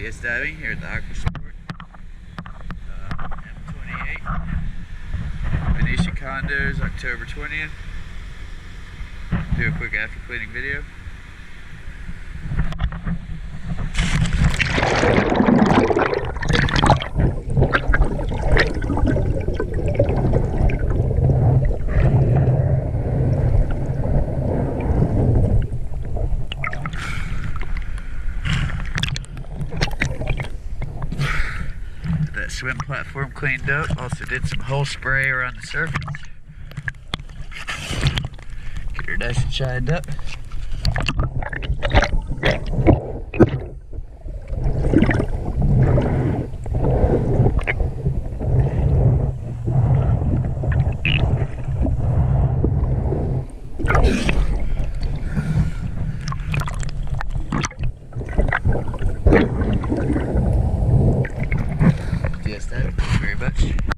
DS diving here at the Aquastort. M28. Venetian condos, October 20th. Do a quick after cleaning video. That swim platform cleaned up. Also did some hull spray around the surface. Get her nice and shined up. Yes, thank you very much.